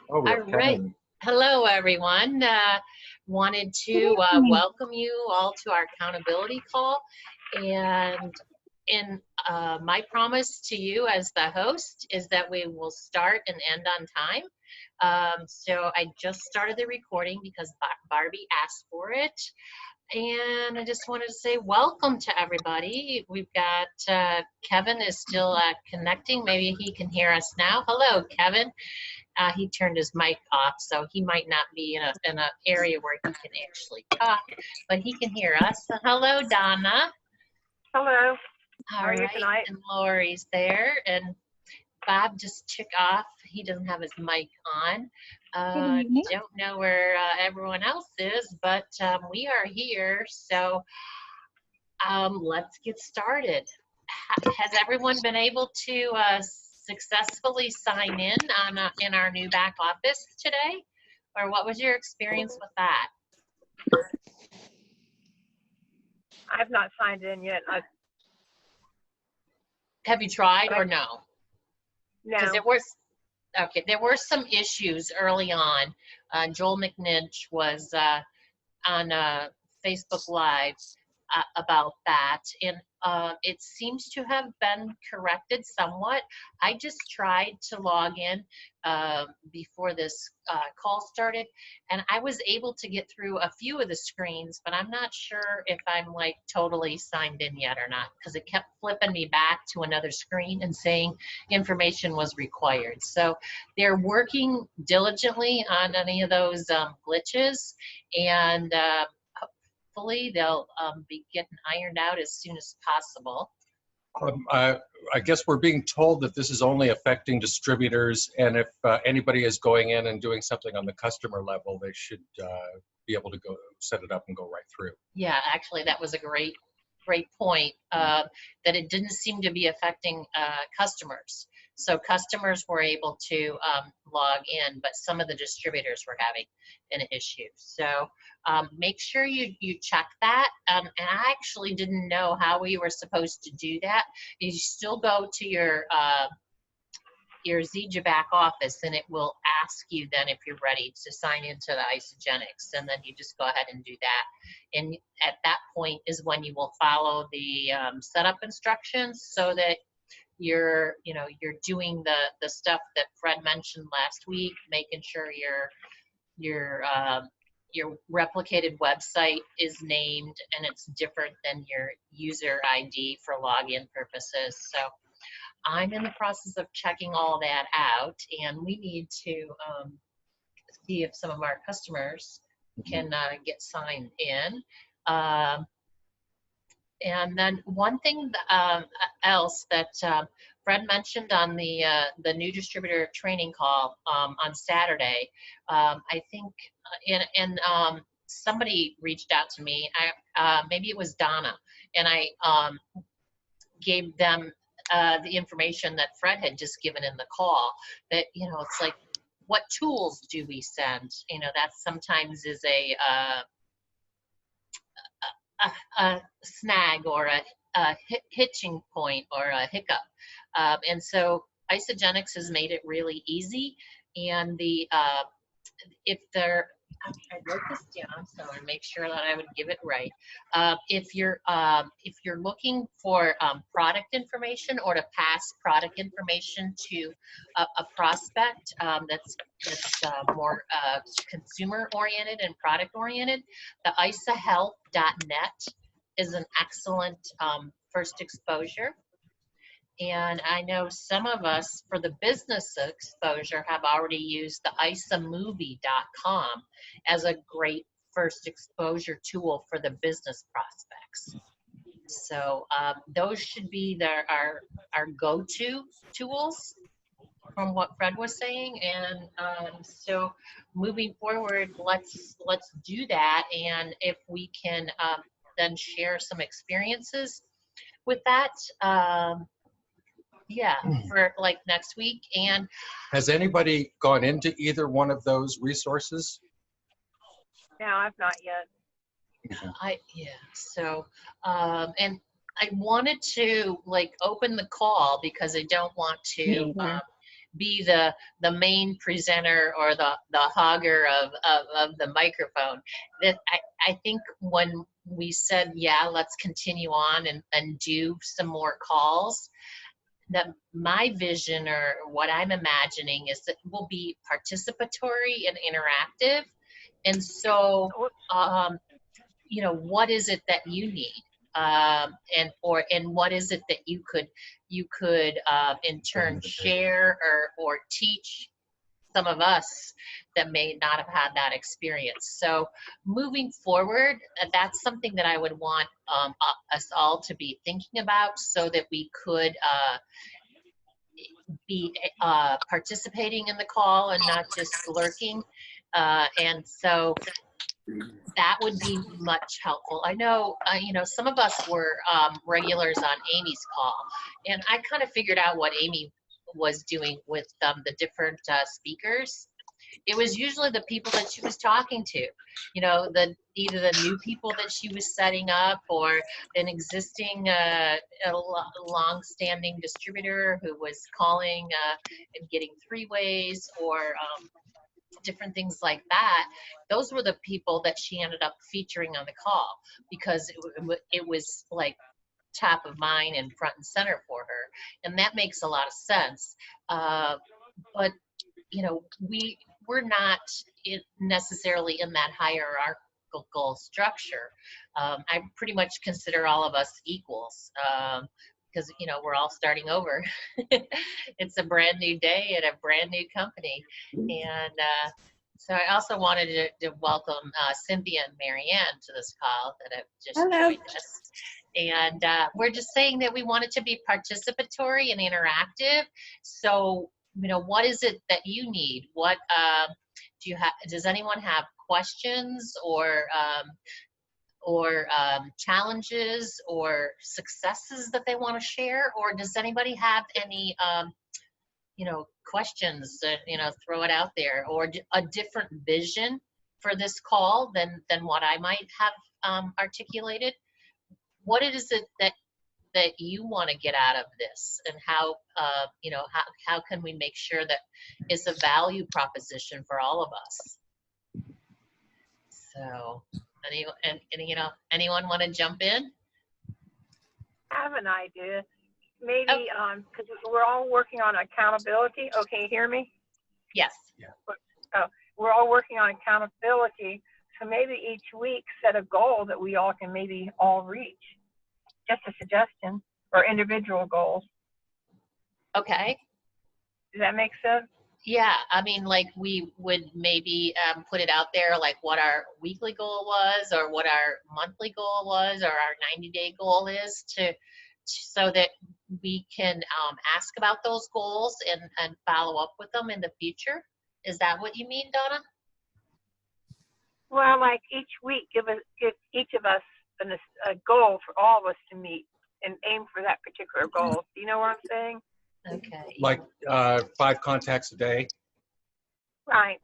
Oh, we All have right. Kevin. Hello, everyone. Wanted to welcome you all to our accountability call. And in my promise to you as the host is that we will start and end on time. So I just started the recording because Barbie asked for it. And I just wanted to say welcome to everybody. We've got Kevin is still connecting. Maybe he can hear us now. Hello, Kevin. He turned his mic off, so he might not be in an area where he can actually talk, but he can hear us. So hello, Donna. Hello. All How are you right, tonight? and Lori's there, and Bob just took off. He doesn't have his mic on. Don't know where everyone else is, but we are here, so let's get started. Has everyone been able to successfully sign in our new back office today? Or what was your experience with that? I've not signed in yet. Have you tried or no? Because No. there were some issues early on. Joel McNinch was on Facebook Live about that, and it seems to have been corrected somewhat. I just tried to log in before this call started, and I was able to get through a few of the screens, but I'm not sure if I'm like totally signed in yet or not, because it kept flipping me back to another screen and saying information was required. So they're working diligently on any of those glitches, and hopefully they'll be getting ironed out as soon as possible. I guess we're being told that this is only affecting distributors, and if anybody is going in and doing something on the customer level, they should be able to go set it up and go right through. Yeah, actually, that was a great point, that it didn't seem to be affecting customers. So customers were able to log in, but some of the distributors were having an issue. So make sure you check that. And I actually didn't know how we were supposed to do that. You still go to your Zija back office, and it will ask you then if you're ready to sign into the Isagenix, and then you just go ahead and do that. And at that point is when you will follow the setup instructions, so that you're doing the stuff that Fred mentioned last week, making sure your replicated website is named and it's different than your user ID for login purposes. So I'm in the process of checking all that out, and we need to see if some of our customers can get signed in. And then one thing else that Fred mentioned on the new distributor training call on Saturday, I think, and somebody reached out to me. Maybe it was Donna, and I gave them the information that Fred had just given in the call, that, it's like, what tools do we send? That sometimes is a snag or a hitching point or a hiccup. And so Isagenix has made it really easy. And if they're, I wrote this down so I make sure that I would give it right. If you're looking for product information, or to pass product information to a prospect that's more consumer oriented and product oriented, the isahelp.net is an excellent first exposure. And I know some of us, for the business exposure, have already used the isamovie.com as a great first exposure tool for the business prospects. So those should be our go-to tools from what Fred was saying. And so moving forward, let's do that. And if we can then share some experiences with that, yeah, for like next week. And has anybody gone into either one of those resources? No, I've not yet. So and I wanted to like open the call because I don't want to be the main presenter or the hogger of the microphone. That I think when we said, yeah, let's continue on and do some more calls, that my vision or what I'm imagining is that we'll be participatory and interactive. And so, you know, what is it that you need? And what is it that you could in turn share or teach some of us that may not have had that experience. So moving forward, that's something that I would want us all to be thinking about, so that we could be participating in the call and not just lurking. And so that would be much helpful. I know, you know, some of us were regulars on Amy's call, and I kind of figured out what Amy was doing with the different speakers. It was usually the people that she was talking to, you know, either the new people that she was setting up, or an existing a long-standing distributor who was calling and getting three-ways, or different things like that. Those were the people that she ended up featuring on the call, because it was like top of mind and front and center for her, and that makes a lot of sense. But you know, we're not necessarily in that hierarchical structure. I pretty much consider all of us equals, because you know, we're all starting over. It's a brand new day at a brand new company. And so I also wanted to welcome Cynthia and Marianne to this call that have just joined us. And we're just saying that we want it to be participatory and interactive. So, you know, what is it that you need? What do you have? Does anyone have questions or challenges or successes that they want to share? Or does anybody have any, you know, questions that, you know, throw it out there, or a different vision for this call than what I might have articulated? What is it that you want to get out of this, and how, you know, how can we make sure that it's a value proposition for all of us? So, you know, anyone want to jump in? I have an idea. Maybe, because we're all working on accountability. Oh, can you hear me? Yes. Oh, we're all working on accountability. So maybe each week set a goal that we all can maybe all reach. Just a suggestion, or individual goals. Okay. Does that make sense? Yeah, I mean, like, we would maybe put it out there, like what our weekly goal was, or what our monthly goal was, or our 90-day goal is, so that we can ask about those goals and follow up with them in the future. Is that what you mean, Donna? Well, like each week, give each of us a goal for all of us to meet and aim for that particular goal. Do you know what I'm saying? Okay. Like 5 contacts a day. Right.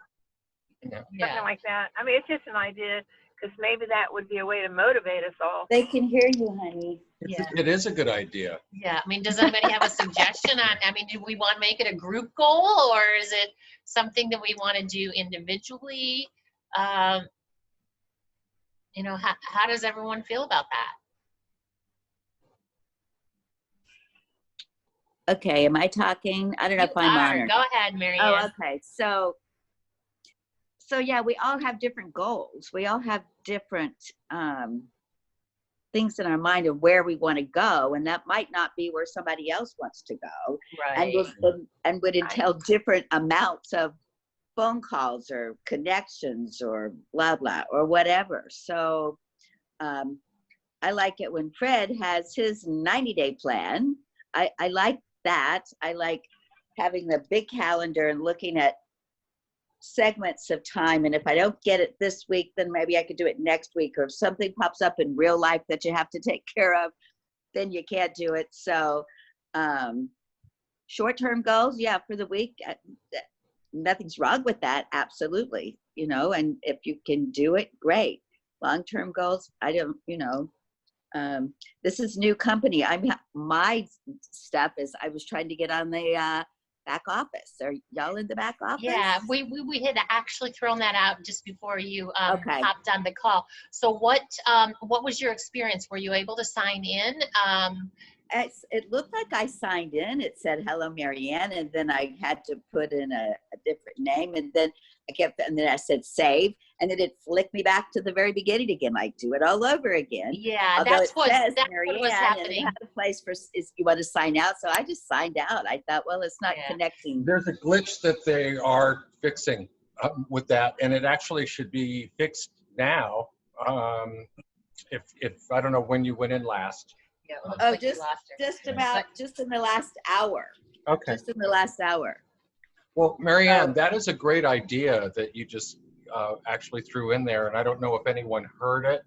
Yeah. Something like that. I mean, it's just an idea, because maybe that would be a way to motivate us all. They can hear you, honey. Yeah. It is a good idea. Yeah. I mean, does anybody have a suggestion on? I mean, do we want to make it a group goal, or is it something that we want to do individually? You know, how does everyone feel about that? Okay, am I talking? I don't know if I'm on or Go ahead, Marianne. Oh, okay. So yeah, we all have different goals. We all have different things in our mind of where we want to go, and that might not be where somebody else wants to go. Right. And would entail different amounts of phone calls or connections or blah blah or whatever. So I like it when Fred has his 90-day plan. I like that. I like having the big calendar and looking at segments of time, and if I don't get it this week, then maybe I could do it next week, or if something pops up in real life that you have to take care of, then you can't do it. So short-term goals, yeah, for the week, nothing's wrong with that, absolutely, you know, and if you can do it, great. Long-term goals, I don't, you know, this is new company. My stuff is I was trying to get on the back office. Are y'all in the back office? Yeah, we had actually thrown that out just before you Okay. hopped on the call. So what was your experience? Were you able to sign in? It looked like I signed in. It said, hello, Marianne. And then I had to put in a different name. And then and then I said save. And then it flicked me back to the very beginning again, like do it all over again. Yeah, Although that's it what says that's what was Marianne, and it happening. had a place for, is you want to sign out. So I just signed out. I thought, well, it's not Yeah. connecting. There's a glitch that they are fixing with that, and it actually should be fixed now. If I don't know when you went in last. Yeah, it looks Oh, like you lost her. just in the last hour. Okay. Just in the last hour. Well, Marianne, that is a great idea that you just actually threw in there, and I don't know if anyone heard it,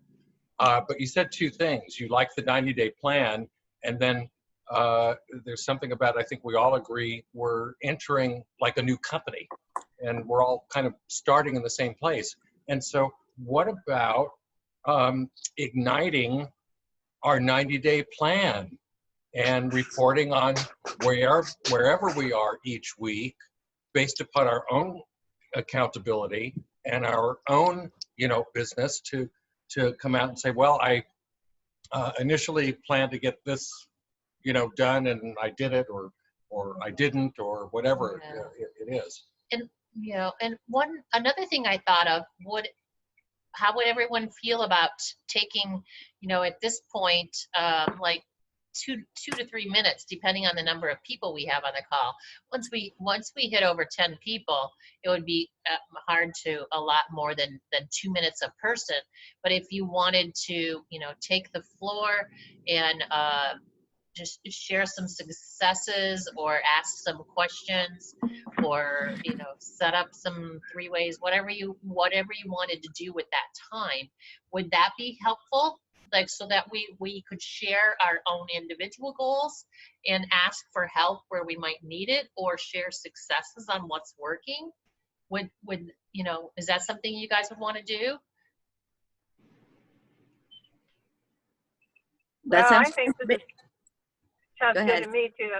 but you said two things. You like the 90-day plan, and then there's something about, I think we all agree, we're entering like a new company, and we're all kind of starting in the same place. And so what about igniting our 90-day plan and reporting on wherever we are each week based upon our own accountability and our own, business to come out and say, well, I initially planned to get this, done, and I did it, or I didn't, or whatever it is. And and another thing I thought of how would everyone feel about taking, at this point, like 2 to 3 minutes, depending on the number of people we have on the call. Once we hit over 10 people, it would be hard to allot more than 2 minutes a person. But if you wanted to, take the floor and just share some successes or ask some questions or set up some 3-ways, whatever you wanted to do with that time, would that be helpful? Like, so that we could share our own individual goals and ask for help where we might need it, or share successes on what's working? Would is that something you guys would want to do? That Well, I sounds think that sounds Go good ahead. to me too.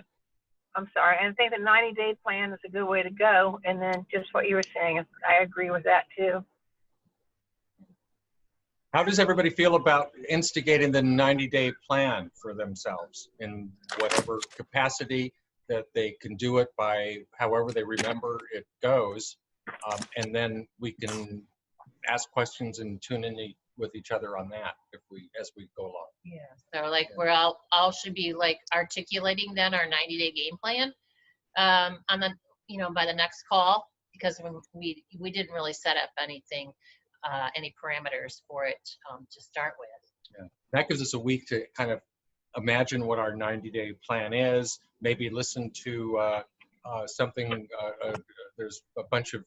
I'm sorry. And I think the 90-day plan is a good way to go. And then just what you were saying, I agree with that too. How does everybody feel about instigating the 90-day plan for themselves in whatever capacity that they can do it by, however they remember it goes, and then we can ask questions and tune in with each other on that as we go along. Yeah. So like we're all should be like articulating then our 90-day game plan on the by the next call, because we didn't really set up anything. Any parameters for it to start with. Yeah. That gives us a week to kind of imagine what our 90-day plan is, maybe listen to something. There's a bunch of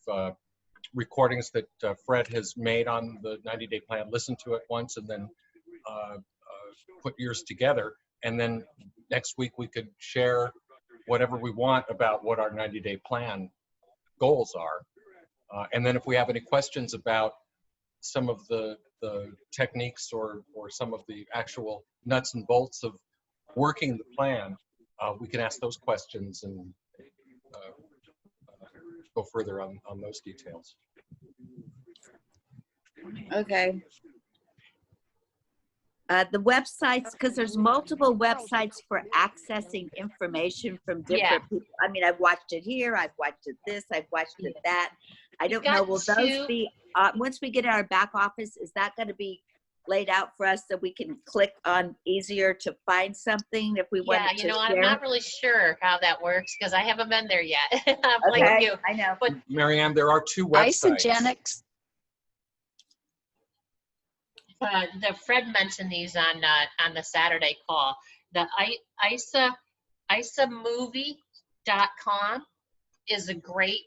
recordings that Fred has made on the 90-day plan. Listen to it once and then put yours together. And then next week we could share whatever we want about what our 90-day plan goals are. And then if we have any questions about some of the techniques or some of the actual nuts and bolts of working the plan, we can ask those questions and go further on those details. Okay. The websites, because there's multiple websites for accessing information from different people. I mean, I've watched it here, I've watched it this, I've watched it that. I don't know, will those be, once we get in our back office, is that going to be laid out for us so we can click on easier to find something if we want to share? I'm not really sure how that works because I haven't been there yet. Like Okay, you. I know. But Marianne, there are two websites. Isagenix. the Fred mentioned these on the Saturday call. The isamovie.com is a great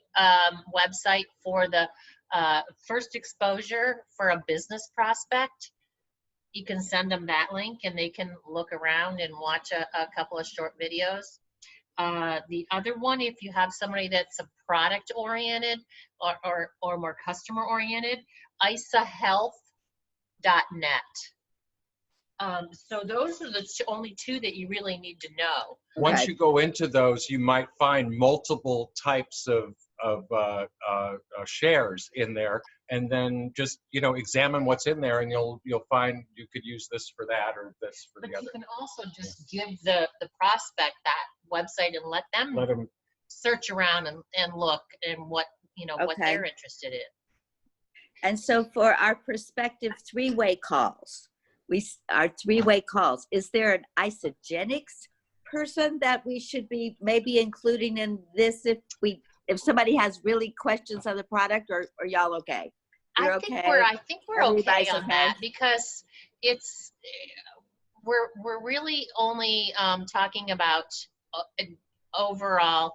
website for the first exposure for a business prospect. You can send them that link and they can look around and watch a couple of short videos. The other one, if you have somebody that's a product oriented or more customer oriented, isahealth.net. So those are the only two that you really need to know. Once Okay. you go into those, you might find multiple types of shares in there, and then just examine what's in there, and you'll find you could use this for that or this for But the you other. can also just give the prospect that website and let them Let them. search around and look and what what Okay. they're interested in. And so for our prospective three-way calls, our three-way calls, is there an Isogenics person that we should be maybe including in this if somebody has really questions on the product, or y'all okay? You're I think okay? we're okay Everybody's on okay? that because it's we're really only talking about overall,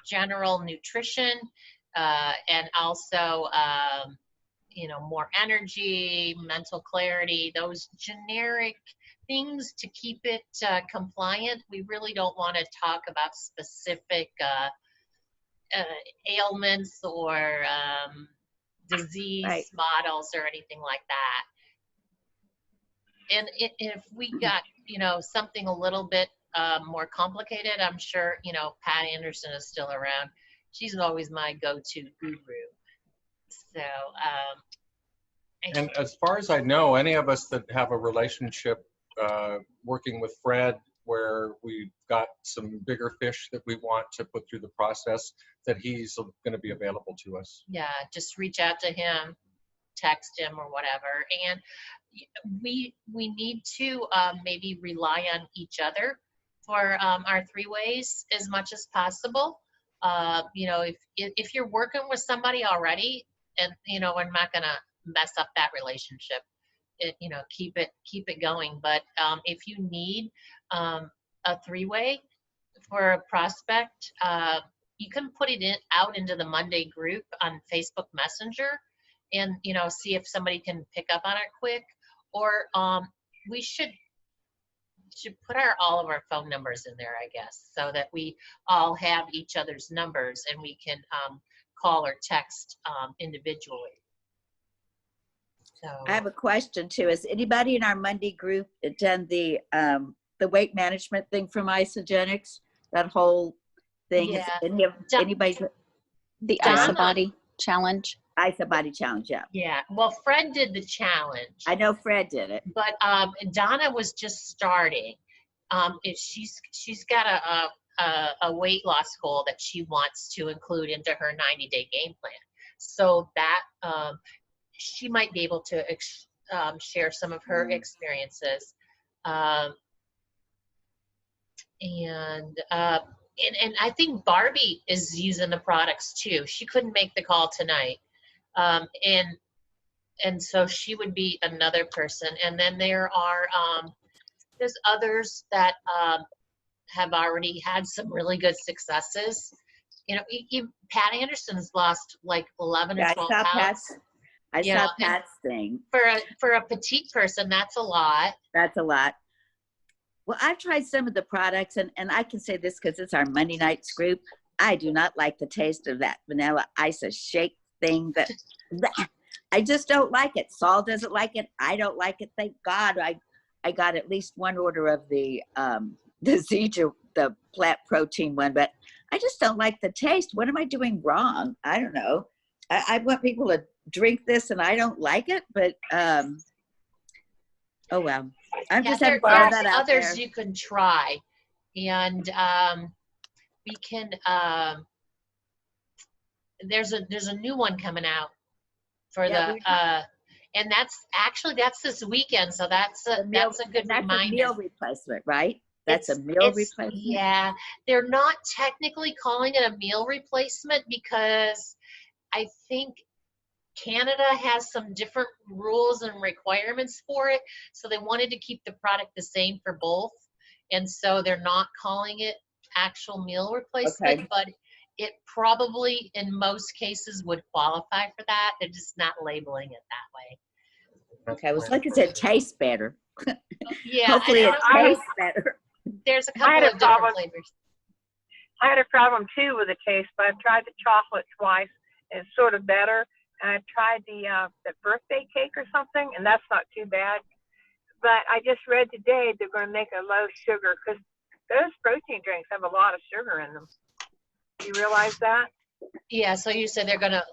general nutrition and also more energy, mental clarity, those generic things to keep it compliant. We really don't want to talk about specific ailments or disease Right. models or anything like that. And if we got, something a little bit more complicated, I'm sure, Pat Anderson is still around. She's always my go-to guru. So, And as far as I know, any of us that have a relationship working with Fred, where we've got some bigger fish that we want to put through the process, that he's going to be available to us. yeah, just reach out to him, text him or whatever. And we need to maybe rely on each other for our three ways as much as possible. If you're working with somebody already, and we're not gonna mess up that relationship. Keep it going. But if you need a three-way for a prospect, you can put it out into the Monday group on Facebook Messenger, and see if somebody can pick up on it quick. Or we should put all of our phone numbers in there, I guess, so that we all have each other's numbers and we can call or text individually. So I have a question too. Has anybody in our Monday group done the weight management thing from Isogenics? That whole thing. Yeah. Has anybody? The Donna. IsoBody challenge. Isobody challenge, yeah. Yeah, well, Fred did the challenge, I know Fred did it. but Donna was just starting. She's got a weight loss goal that she wants to include into her 90-day game plan, so that she might be able to share some of her experiences, and I think Barbie is using the products too. She couldn't make the call tonight. And so she would be another person. And then there's others that have already had some really good successes. Pat Anderson's lost like 11 or 12 pounds. I saw Pat's thing. For a petite person, that's a lot. That's a lot. Well, I've tried some of the products, and I can say this because it's our Monday nights group. I do not like the taste of that vanilla Isa shake thing. I just don't like it. Saul doesn't like it. I don't like it. Thank God I got at least one order of the Zija, the plant protein one, but I just don't like the taste. What am I doing wrong? I don't know. I want people to drink this, and I don't like it, but oh well. I'm just having to throw that out others there. you can try, and we can. There's a new one coming out for and that's this weekend. So that's a good reminder. That's a meal replacement, right? That's a meal replacement. Yeah, they're not technically calling it a meal replacement because I think Canada has some different rules and requirements for it. So they wanted to keep the product the same for both. And so they're not calling it actual meal replacement, but it probably in most cases would qualify for that. They're just not labeling it that way. Okay, well, like I said, tastes better. Yeah. Hopefully it tastes better. There's a couple of different flavors. I had a problem too with the taste, but I've tried the chocolate twice, and it's sort of better. And I've tried the birthday cake or something, and that's not too bad. But I just read today they're going to make a low sugar because those protein drinks have a lot of sugar in them. Do you realize that? Yeah, so you said they're gonna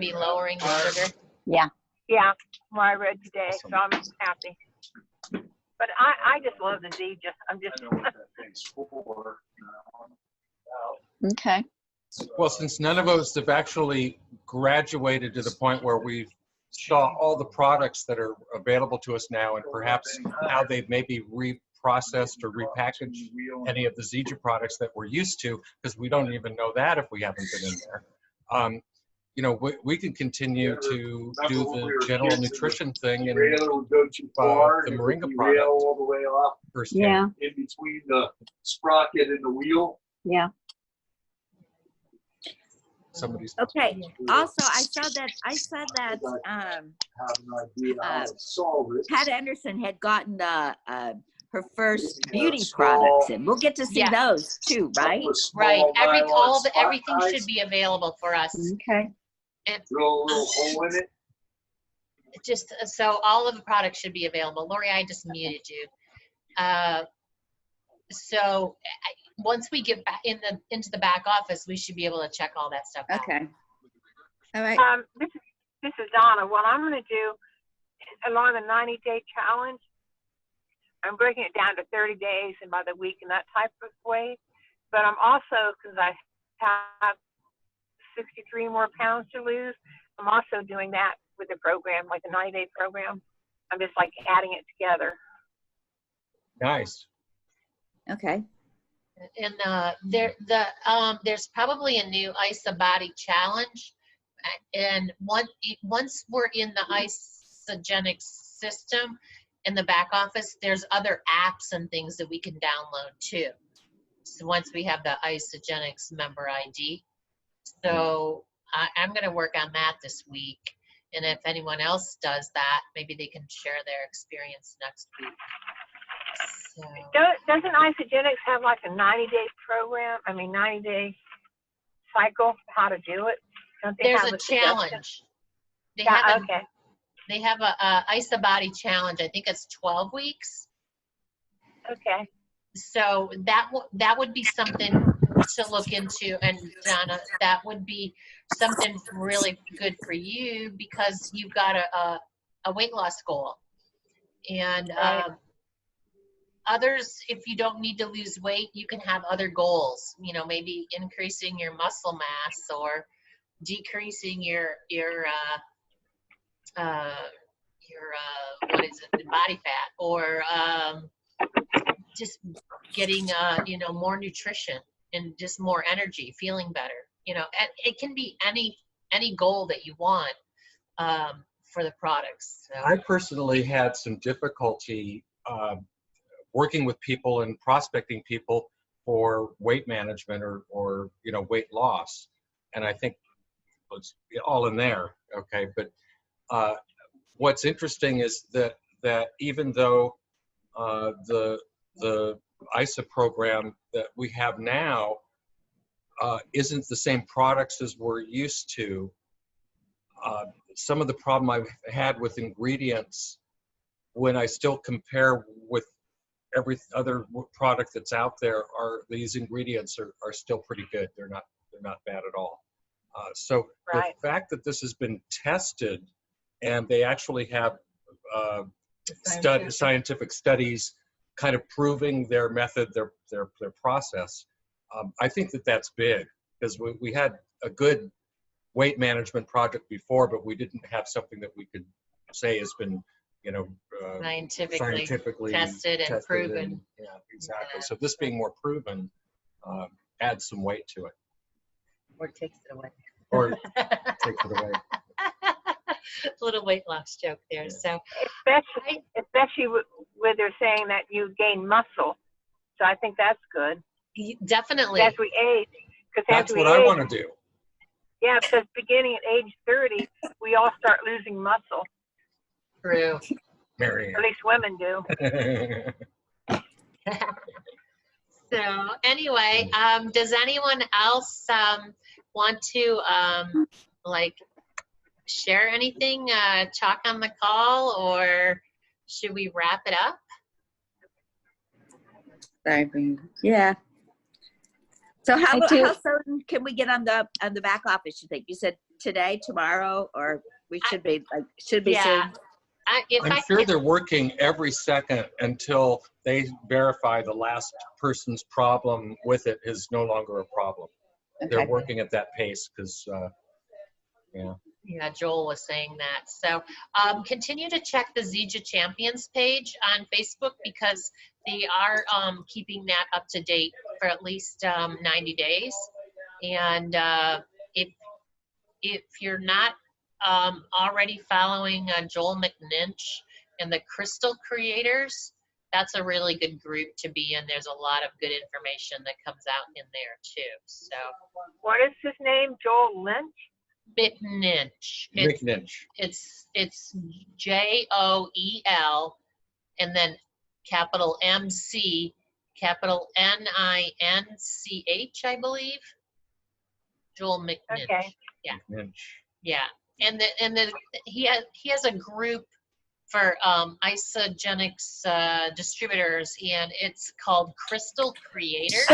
be lowering the sugar. Yeah, what I read today, so I'm happy. But I just love the Zija. I'm just. Okay. Well, since none of us have actually graduated to the point where we saw all the products that are available to us now and perhaps how they've maybe reprocessed or repackaged any of the Zija products that we're used to, because we don't even know that if we haven't been in there. You know, we can continue to do the general nutrition thing and the Moringa product all the way off firsthand. Yeah. in between the sprocket and the wheel. Yeah. Somebody's Okay. Also, I saw that Have an idea how to solve it. Pat Anderson had gotten her first beauty small- products, and we'll get to see Yeah. those too, right? A small Right. nylon spot Everything guys, should be available for us. Okay. Drill a little hole in it. Just so all of the products should be available. Lori, I just muted you. Once we get back into the back office, we should be able to check all that stuff out. Okay. All right. This is Donna. What I'm going to do along the 90-day challenge, I'm breaking it down to 30 days and by the week and that type of way. But I'm also, because I have 63 more pounds to lose, I'm also doing that with the program, like a 90-day program. I'm just like adding it together. nice. Okay. And there's probably a new IsaBody challenge, and once we're in the Isagenix system in the back office, there's other apps and things that we can download too. So once we have the Isagenix member ID, so I'm going to work on that this week. And if anyone else does that, maybe they can share their experience next week. So. Doesn't Isagenix have like a 90-day program? 90-day cycle, how to do it? Don't they There's have a suggestion? challenge. They Yeah, have okay. They have a IsaBody challenge. I think it's 12 weeks. Okay. So that would be something to look into. And Donna, that would be something really good for you because you've got a weight loss goal. And Right. others, if you don't need to lose weight, you can have other goals. You know, maybe increasing your muscle mass or decreasing your what is it, the body fat, or just getting more nutrition and just more energy, feeling better. And it can be any goal that you want for the products. So. I personally had some difficulty working with people and prospecting people for weight management or weight loss, and I think it's all in there. Okay, but what's interesting is that even though the ISA program that we have now isn't the same products as we're used to, some of the problem I've had with ingredients, when I still compare with every other product that's out there, these ingredients are still pretty good. They're not bad at all. So Right. the fact that this has been tested and they actually have scientific studies kind of proving their method, their process, I think that's big, because we had a good weight management project before, but we didn't have something that we could say has been scientifically tested and proven. yeah, exactly. So this being more proven adds some weight to it, Or takes it away. or takes it away. Little weight loss joke there. So Especially where they're saying that you gain muscle. So I think that's good. definitely. As we age. That's what I want to do. Yeah, because beginning at age 30, we all start losing muscle. True. Mary At least women do. Ann. So anyway, does anyone else want to share anything, talk on the call, or should we wrap it up? Yeah. So how I do. how soon can we get on the back office, you think? You said today, tomorrow, or we should be Yeah. soon? I'm sure they're working every second until they verify the last person's problem with it is no longer a problem. They're Okay. working at that pace because, yeah. Yeah, Joel was saying that. So continue to check the Zija Champions page on Facebook because they are keeping that up to date for at least 90 days. And if you're not already following Joel McNinch and the Crystal Creators, that's a really good group to be in. There's a lot of good information that comes out in there too. So What is his name? Joel Lynch? McNinch. Rick Ninch. It's Joel and then capital MC, capital NINCH, I believe. Joel McNinch. Okay. Ninch. Yeah, and he has a group for Isogenics distributors, and it's called Crystal Creators.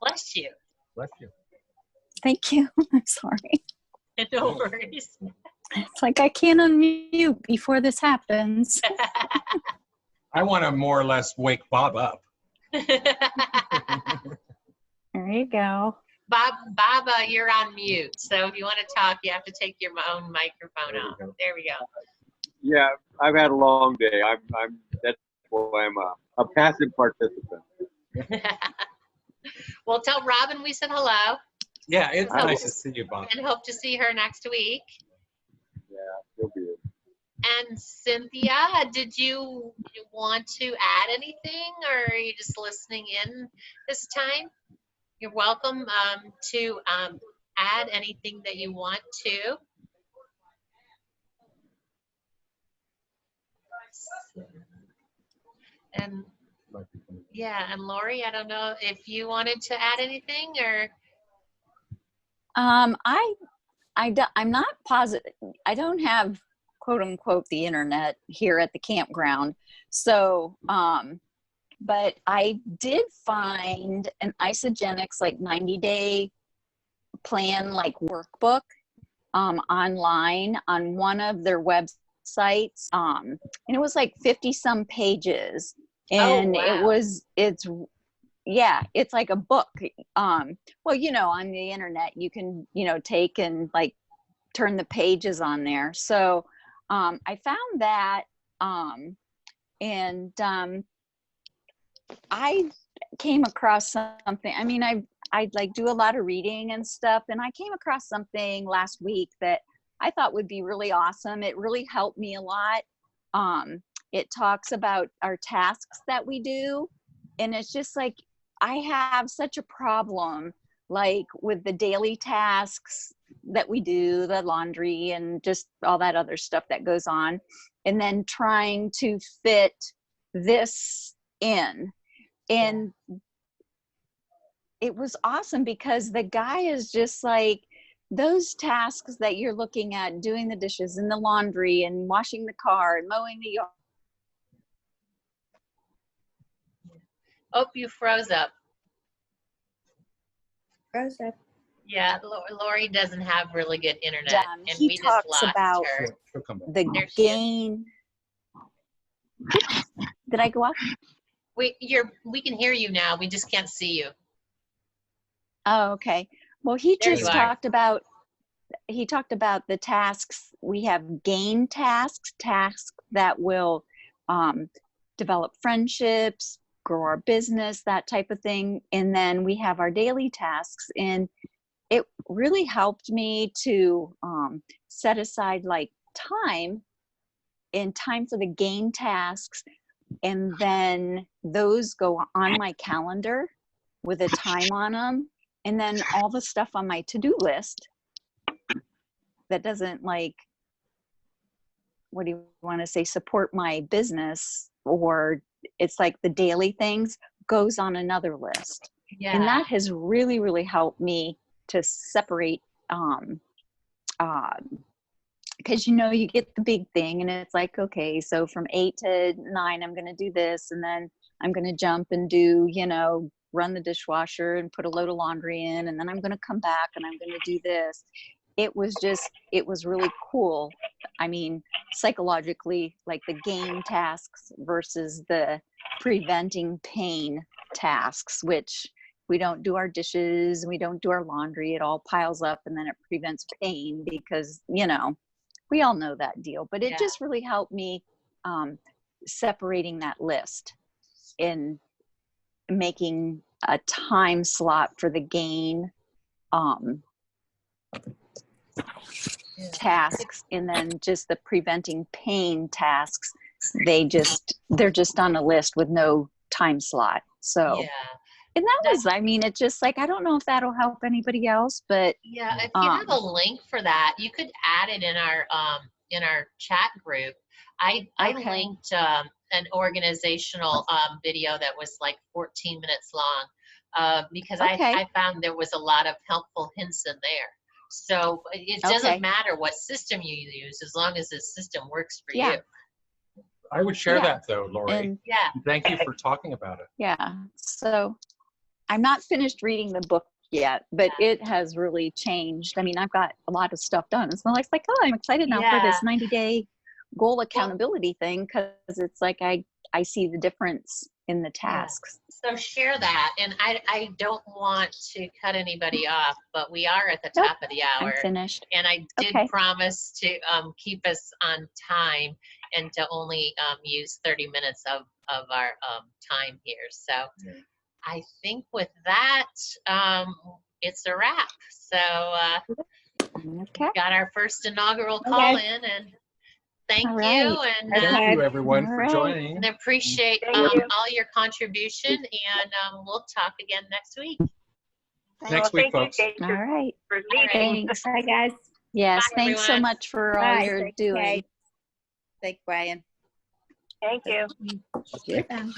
Bless you. Bless you. Thank you. I'm sorry. No worries. It's like I can't unmute before this happens. I want to more or less wake Bob up. There you go. Bob, you're on mute. So if you want to talk, you have to take your own microphone There we off. go. There we go. Yeah, I've had a long day. That's why I'm a passive participant. Well, tell Robin we said hello Yeah, it's Hello. nice to see you, Bob. and hope to see her next week. Yeah, you'll be it. And Cynthia, did you want to add anything or are you just listening in this time? You're welcome to add anything that you want to. And yeah, and Lori, I don't know if you wanted to add anything or. I'm not positive. I don't have quote unquote the internet here at the campground. So, but I did find an Isogenics like 90-day plan like workbook online on one of their websites. And it was like 50 some pages. And wow. it's like a book. Well, you know, on the internet, you can, you know, take and like turn the pages on there. So I found that and I came across something. I mean, I like do a lot of reading and stuff, and I came across something last week that I thought would be really awesome. It really helped me a lot. It talks about our tasks that we do, and it's just like I have such a problem like with the daily tasks that we do, the laundry and just all that other stuff that goes on, and then trying to fit this in. And it was awesome because the guy is just like, those tasks that you're looking at, doing the dishes and the laundry and washing the car and mowing the yard. Oh, you froze up. Froze up. Yeah, Lori doesn't have really good internet, and He we just talks lost about her. She'll come back. the There she is. gain. Did I go up? We can hear you now. We just can't see you. Oh, okay. Well, he There just you are. talked about the tasks. We have gain tasks that will develop friendships, grow our business, that type of thing. And then we have our daily tasks. And it really helped me to set aside like time for the gain tasks. And then those go on my calendar with a time on them. And then all the stuff on my to-do list that doesn't like, what do you want to say, support my business, or it's like the daily things goes on another list. Yeah. And that has really, really helped me to separate because you get the big thing and it's like, okay, so from 8 to 9 I'm going to do this, and then I'm going to jump and do, run the dishwasher and put a load of laundry in, and then I'm going to come back and I'm going to do this. It was really cool. I mean, psychologically, like the gain tasks versus the preventing pain tasks, which we don't do our dishes, we don't do our laundry, it all piles up and then it prevents pain because, we all know that deal. But it Yeah. just really helped me separating that list and making a time slot for the gain tasks, and then just the preventing pain tasks. They're just on a list with no time slot. So, Yeah. and that was, I mean, it's just like, I don't know if that'll help anybody else, but Yeah, if you have a link for that, you could add it in our chat group. I Okay. linked an organizational video that was like 14 minutes long because Okay. I found there was a lot of helpful hints in there. So it doesn't Okay. matter what system you use as long as the system works for Yeah. you. I would share Yeah. that though, Lori. and Yeah. Thank you for talking about it. yeah, so I'm not finished reading the book yet, but it has really changed. I mean, I've got a lot of stuff done. So it's like, oh, I'm excited now for this 90-day goal accountability thing, because it's like I see the difference in the tasks. So share that. And I don't want to cut anybody off, but we are at the Nope. top of the hour. I'm finished. And I did Okay. promise to keep us on time and to only use 30 minutes of our time here. So Yeah. I think with that, it's a wrap. So Okay. got our first inaugural call in, and thank All you. right. And Thank you, everyone, All for right. joining. and appreciate Thank you. all your contribution, and we'll talk again next week. Next week, thank you, folks. Kate, All right. for All right. leading. Thanks. Bye, guys. Yes. Bye, Thanks so everyone. much for all Bye. you're doing. Thanks, Brian. Thank you. Get them.